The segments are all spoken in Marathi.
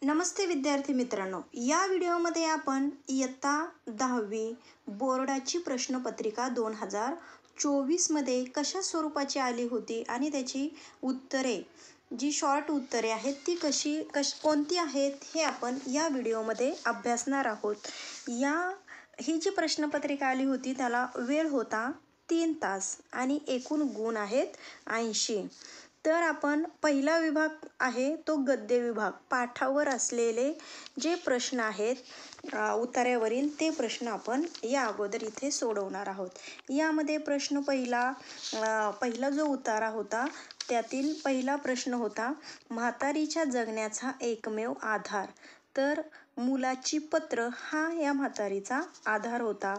नमस्ते विद्यार्थी मित्रांनो, या व्हिडिओमध्ये आपण इयत्ता 10वी बोर्डाची प्रश्नपत्रिका 2024 मध्ये कशा स्वरूपाची आली होती आणि त्याची उत्तरे, जी शॉर्ट उत्तरे आहेत ती कोणती आहेत हे आपण या व्हिडिओमध्ये अभ्यासणार आहोत. ही जी प्रश्नपत्रिका आली होती त्याला वेळ होता 3 तास आणि एकूण गुण आहेत 80. तर आपण पहिला विभाग आहे तो गद्य विभाग. पाठावर असलेले जे प्रश्न आहेत उतार्यावरील ते प्रश्न आपण या अगोदर इथे सोडवणार आहोत. यामध्ये प्रश्न पहिला जो उतारा होता त्यातील पहिला प्रश्न होता, म्हातारीच्या जगण्याचा एकमेव आधार. तर मुलाची पत्र हा या म्हातारीचा आधार होता.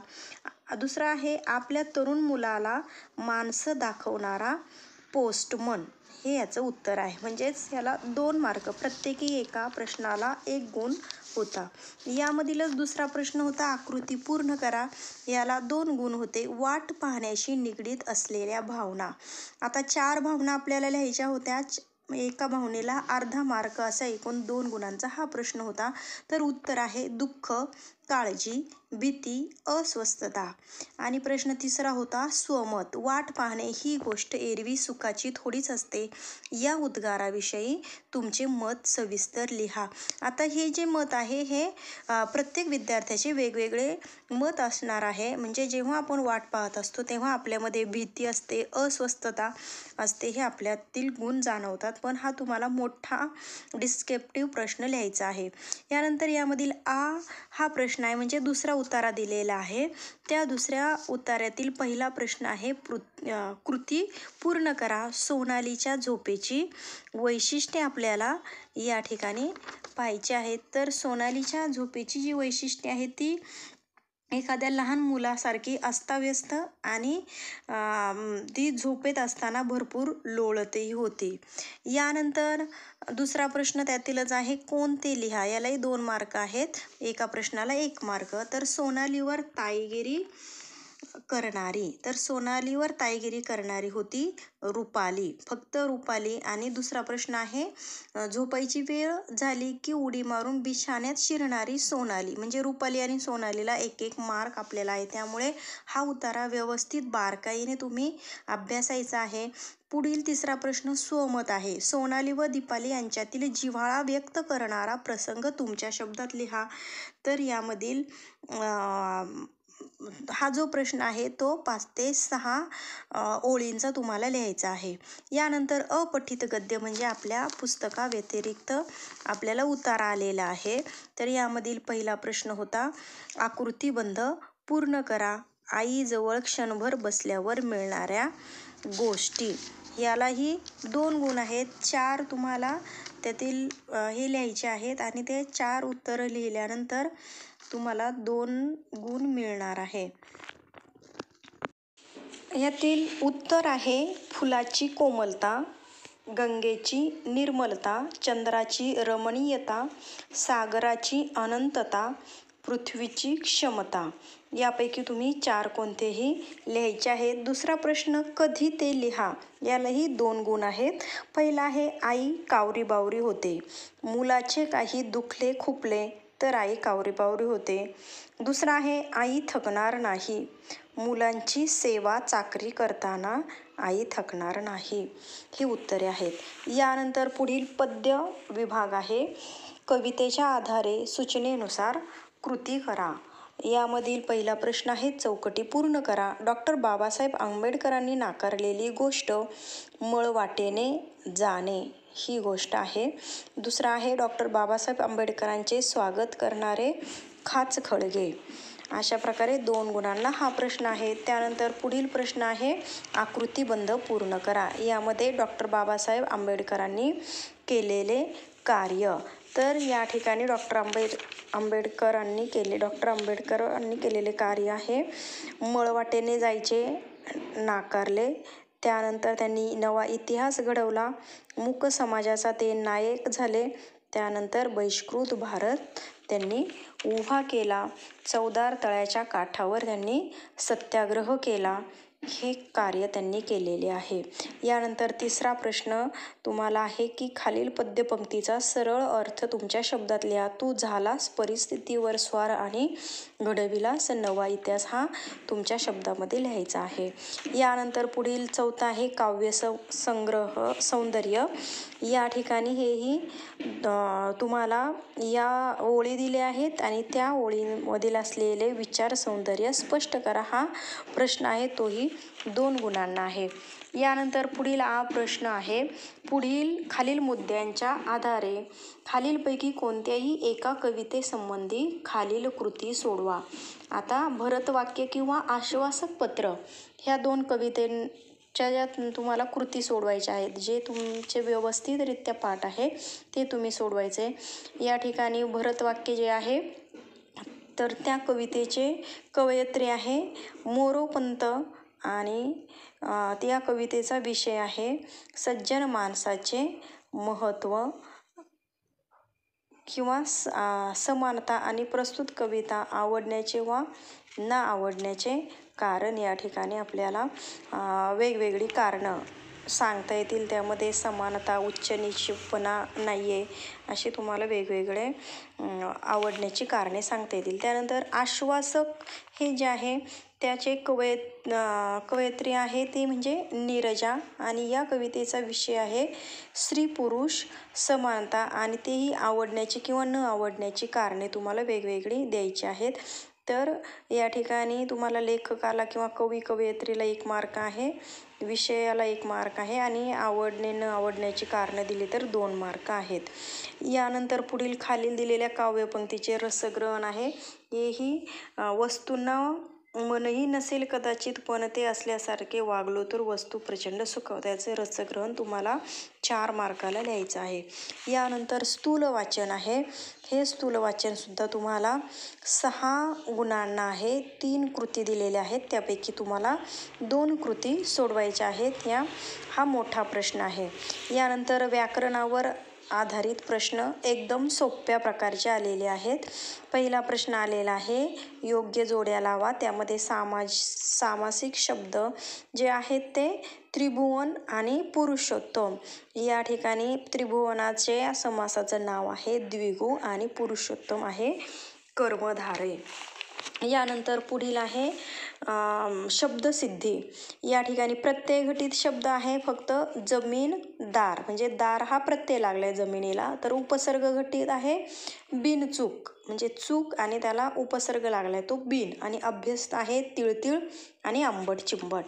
दुसरा आहे, आपल्या तरुण मुलाला माणसं दाखवणारा पोस्टमन. हे याचं उत्तर आहे. म्हणजेच याला 2 मार्क, प्रत्येकी एका प्रश्नाला 1 गुण होता. यामधीलच दुसरा प्रश्न होता, आकृती पूर्ण करा. याला 2 गुण होते. वाट पाहण्याशी निगडीत असलेल्या भावना. आता 4 भावना आपल्याला लिहायच्या होत्या. एका भावनेला अर्धा मार्क, असा एकूण 2 गुणांचा हा प्रश्न होता. तर उत्तर आहे दुःख, काळजी, भीती, अस्वस्थता. आणि प्रश्न तिसरा होता, स्वमत. वाट पाहणे ही गोष्ट एरवी सुखाची थोडीच असते. या उद्गाराविषयी तुमचे मत सविस्तर लिहा. आता हे जे मत आहे हे प्रत्येक विद्यार्थ्याचे वेगवेगळे मत असणार आहे. म्हणजे जेव्हा आपण वाट पाहत असतो तेव्हा आपल्यामध्ये भीती असते, अस्वस्थता असते, हे आपल्यातील गुण जाणवतात. पण हा तुम्हाला मोठा डिस्क्रिप्टिव्ह प्रश्न लिहायचा आहे. यानंतर यामधील हा प्रश्न आहे, म्हणजे दुसरा उतारा दिलेला आहे. त्या दुसऱ्या उतार्यातील पहिला प्रश्न आहे, कृती पूर्ण करा. सोनालीच्या झोपेची वैशिष्ट्ये आपल्याला या ठिकाणी पाहायची आहेत. तर सोनालीच्या झोपेची जी वैशिष्ट्ये आहेत ती एखाद्या लहान मुलासारखी अस्ताव्यस्त आणि ती झोपेत असताना भरपूर लोळतही होती. यानंतर दुसरा प्रश्न त्यातीलच आहे, कोणते लिहा. यालाही 2 मार्क आहेत, एका प्रश्नाला 1 मार्क. तर सोनालीवर ताईगिरी करणारी. तर सोनालीवर ताईगिरी करणारी होती रुपाली, फक्त रुपाली. आणि दुसरा प्रश्न आहे, झोपायची वेळ झाली की उडी मारून बिछाण्यात शिरणारी सोनाली. म्हणजे रुपाली आणि सोनालीला 1-1 मार्क आपल्याला आहे. त्यामुळे हा उतारा व्यवस्थित बारकाईने तुम्ही अभ्यासायचा आहे. पुढील तिसरा प्रश्न स्वमत आहे. सोनाली व दीपाली यांच्यातील जिव्हाळा व्यक्त करणारा प्रसंग तुमच्या शब्दात लिहा. तर यामधील हा जो प्रश्न आहे तो 5 ते 6 ओळींचा तुम्हाला लिहायचा आहे. यानंतर अपठित गद्य, म्हणजे आपल्या पुस्तकाव्यतिरिक्त आपल्याला उतारा आलेला आहे. तर यामधील पहिला प्रश्न होता, आकृतीबंध पूर्ण करा. आईजवळ क्षणभर बसल्यावर मिळणाऱ्या गोष्टी. यालाही 2 गुण आहेत. 4 तुम्हाला त्यातील हे लिहायचे आहेत आणि ते 4 उत्तरं लिहिल्यानंतर तुम्हाला 2 गुण मिळणार आहे. यातील उत्तर आहे, फुलाची कोमलता, गंगेची निर्मलता, चंद्राची रमणीयता, सागराची अनंतता, पृथ्वीची क्षमता. यापैकी तुम्ही 4 कोणतेही लिहायचे आहेत. दुसरा प्रश्न, कधी ते लिहा. यालाही 2 गुण आहेत. पहिला आहे, आई कावरीबावरी होते. मुलाचे काही दुखले खुपले तर आई कावरीबावरी होते. दुसरा आहे, आई थकणार नाही. मुलांची सेवा चाकरी करताना आई थकणार नाही. ही उत्तरे आहेत. यानंतर पुढील पद्य विभाग आहे. कवितेच्या आधारे सूचनेनुसार कृती करा. यामधील पहिला प्रश्न आहे, चौकटी पूर्ण करा. डॉक्टर बाबासाहेब आंबेडकरांनी नाकारलेली गोष्ट मळवाटेने जाणे, ही गोष्ट आहे. दुसरा आहे, डॉक्टर बाबासाहेब आंबेडकरांचे स्वागत करणारे खाचखळगे. अशा प्रकारे 2 गुणांना हा प्रश्न आहे. त्यानंतर पुढील प्रश्न आहे, आकृतीबंध पूर्ण करा. यामध्ये डॉक्टर बाबासाहेब आंबेडकरांनी केलेले कार्य. तर या ठिकाणी डॉक्टर आंबेडकरांनी केलेले कार्य आहे, मळवाटेने जायचे नाकारले. त्यानंतर त्यांनी नवा इतिहास घडवला. मूक समाजाचा ते नायक झाले. त्यानंतर बहिष्कृत भारत त्यांनी उभा केला. चवदार तळ्याच्या काठावर त्यांनी सत्याग्रह केला. हे कार्य त्यांनी केलेले आहे. यानंतर तिसरा प्रश्न तुम्हाला आहे की खालील पद्यपंक्तीचा सरळ अर्थ तुमच्या शब्दात लिहा. तू झालास परिस्थितीवर स्वार आणि घडविलास नवा इतिहास, हा तुमच्या शब्दामध्ये लिहायचा आहे. यानंतर पुढील चौथा आहे काव्य संग्रह सौंदर्य. या ठिकाणी हेही तुम्हाला या ओळी दिल्या आहेत आणि त्या ओळीमधील असलेले विचार सौंदर्य स्पष्ट करा. हा प्रश्न आहे तोही 2 गुणांना आहे. यानंतर पुढील हा प्रश्न आहे, पुढील खालील मुद्द्यांच्या आधारे खालीलपैकी कोणत्याही एका कवितेसंबंधी खालील कृती सोडवा. आता भरतवाक्य किंवा आश्वासक पत्र ह्या 2 कवितेच्या ज्या तुम्हाला कृती सोडवायच्या आहेत, जे तुमचे व्यवस्थितरित्या पाठ आहे ते तुम्ही सोडवायचे. या ठिकाणी भरतवाक्य जे आहे तर त्या कवितेचे कवयित्री आहे मोरोपंत आणि त्या कवितेचा विषय आहे सज्जन माणसाचे महत्त्व किंवा समानता आणि प्रस्तुत कविता आवडण्याचे वा न आवडण्याचे कारण. या ठिकाणी आपल्याला वेगवेगळी कारणं सांगता येतील. त्यामध्ये समानता, उच्च नीचपणा नाही आहे असे तुम्हाला वेगवेगळे आवडण्याची कारणे सांगता येतील. त्यानंतर आश्वासक हे जे आहे त्याचे कवयित्री आहे ती म्हणजे नीरजा आणि या कवितेचा विषय आहे स्त्री पुरुष समानता आणि तेही आवडण्याची किंवा न आवडण्याची कारणे तुम्हाला वेगवेगळी द्यायची आहेत. तर या ठिकाणी तुम्हाला लेखकाला किंवा कवयित्रीला 1 मार्क आहे, विषयाला 1 मार्क आहे आणि आवडणे न आवडण्याची कारणं दिली तर 2 मार्क आहेत. यानंतर पुढील खालील दिलेल्या काव्यपंक्तीचे रसग्रहण आहे. हेही वस्तूंना मनही नसेल कदाचित पण ते असल्यासारखे वागलो तर वस्तू प्रचंड सुख, त्याचे रसग्रहण तुम्हाला 4 मार्काला लिहायचं आहे. यानंतर स्थूल वाचन आहे. हे स्थूल वाचन सुद्धा तुम्हाला 6 गुणांना आहे. 3 कृती दिलेल्या आहेत, त्यापैकी तुम्हाला 2 कृती सोडवायच्या आहेत. हा मोठा प्रश्न आहे. यानंतर व्याकरणावर आधारित प्रश्न एकदम सोप्या प्रकारचे आलेले आहेत. पहिला प्रश्न आलेला आहे योग्य जोड्या लावा. त्यामध्ये सामासिक शब्द जे आहेत ते त्रिभुवन आणि पुरुषोत्तम. या ठिकाणी त्रिभुवनाचे समासाचं नाव आहे द्विगु आणि पुरुषोत्तम आहे कर्मधारय. यानंतर पुढील आहे शब्दसिद्धी. या ठिकाणी प्रत्यय घटित शब्द आहे फक्त जमीन दार, म्हणजे दार हा प्रत्यय लागलाय जमिनीला. तर उपसर्ग घटित आहे बिनचूक, म्हणजे चूक आणि त्याला उपसर्ग लागलाय तो बिन. आणि अभ्यस्त आहे तिळतिळ आणि आंबट चिंबट.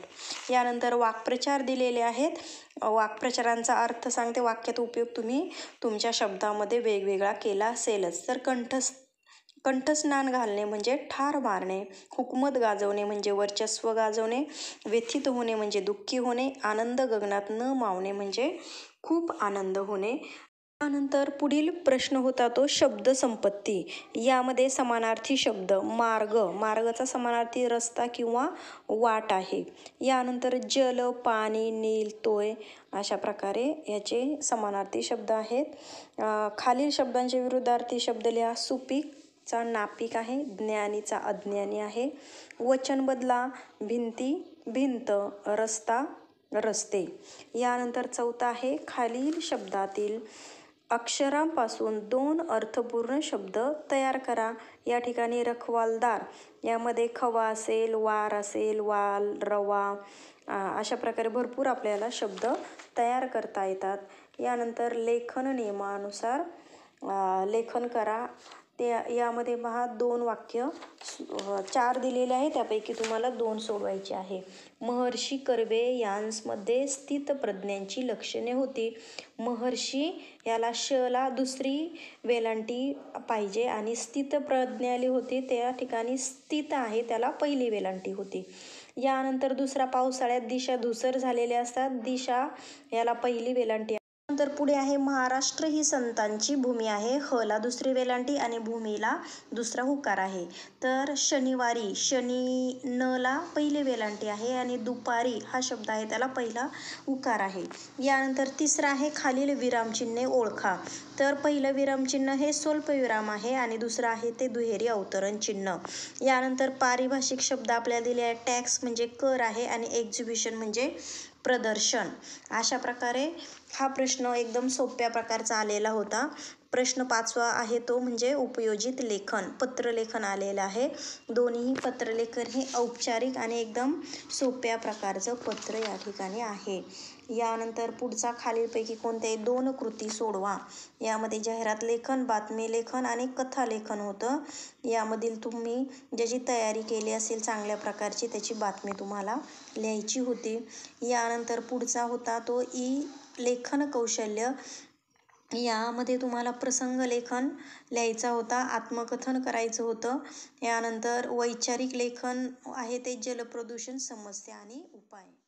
यानंतर वाक्प्रचार दिलेले आहेत. वाक्प्रचारांचा अर्थ सांगते. वाक्यात उपयोग तुम्ही तुमच्या शब्दामध्ये वेगवेगळा केला असेलच. तर कंठस्नान घालणे म्हणजे ठार मारणे, हुकमत गाजवणे म्हणजे वर्चस्व गाजवणे, व्यथित होणे म्हणजे दुःखी होणे, आनंद गगनात न मावणे म्हणजे खूप आनंद होणे. त्यानंतर पुढील प्रश्न होता तो शब्दसंपत्ती. यामध्ये समानार्थी शब्द मार्गचा समानार्थी रस्ता किंवा वाट आहे. यानंतर जल, पाणी, नील, तोय अशा प्रकारे याचे समानार्थी शब्द आहेत. खालील शब्दांचे विरुद्धार्थी शब्द लिहा. सुपीकचा नापीक आहे, ज्ञानीचा अज्ञानी आहे, वचन बदला, भिंती भिंत, रस्ता रस्ते. यानंतर चौथा आहे खालील शब्दातील अक्षरांपासून 2 अर्थपूर्ण शब्द तयार करा. या ठिकाणी रखवालदार यामध्ये खवा असेल, वार असेल, वाल, रवा अशा प्रकारे भरपूर आपल्याला शब्द तयार करता येतात. यानंतर लेखन नियमानुसार लेखन करा. यामध्ये पहा 2 वाक्य 4 दिलेले आहे, त्यापैकी तुम्हाला 2 सोडवायचे आहे. महर्षी कर्वे यांसमध्ये स्थितप्रज्ञांची लक्षणे होती. महर्षी याला शला दुसरी वेलांटी पाहिजे आणि स्थितप्रज्ञाली होती, त्या ठिकाणी स्थित आहे त्याला पहिली वेलांटी होती. यानंतर दुसरा पावसाळ्यात दिशा धुसर झालेल्या असतात. दिशा याला पहिली वेलांटी. यानंतर पुढे आहे महाराष्ट्र ही संतांची भूमी आहे. ह ला दुसरी वेलांटी आणि भूमीला दुसरा उकार आहे. तर शनिवारी, शनी न ला पहिली वेलांटी आहे आणि दुपारी हा शब्द आहे त्याला पहिला उकार आहे. यानंतर तिसरं आहे खालील विरामचिन्हे ओळखा. तर पहिलं विरामचिन्ह हे स्वल्पविराम आहे आणि दुसरं आहे ते दुहेरी अवतरण चिन्ह. यानंतर पारिभाषिक शब्द आपल्याला दिले आहे. टॅक्स म्हणजे कर आहे आणि एक्झिबिशन म्हणजे प्रदर्शन. अशा प्रकारे हा प्रश्न एकदम सोप्या प्रकारचा आलेला होता. प्रश्न 5वा आहे तो म्हणजे उपयोजित लेखन, पत्रलेखन आलेलं आहे. दोन्ही पत्रलेखन हे औपचारिक आणि एकदम सोप्या प्रकारचं पत्र या ठिकाणी आहे. यानंतर पुढचा खालीलपैकी कोणत्याही 2 कृती सोडवा. यामध्ये जाहिरात लेखन, बातमी लेखन आणि कथा लेखन होतं. यामधील तुम्ही ज्याची तयारी केली असेल चांगल्या प्रकारची त्याची बातमी तुम्हाला लिहायची होती. यानंतर पुढचा होता तो लेखन कौशल्य. यामध्ये तुम्हाला प्रसंग लेखन लिहायचा होता, आत्मकथन करायचं होतं. यानंतर वैचारिक लेखन आहे ते जलप्रदूषण समस्या आणि उपाय.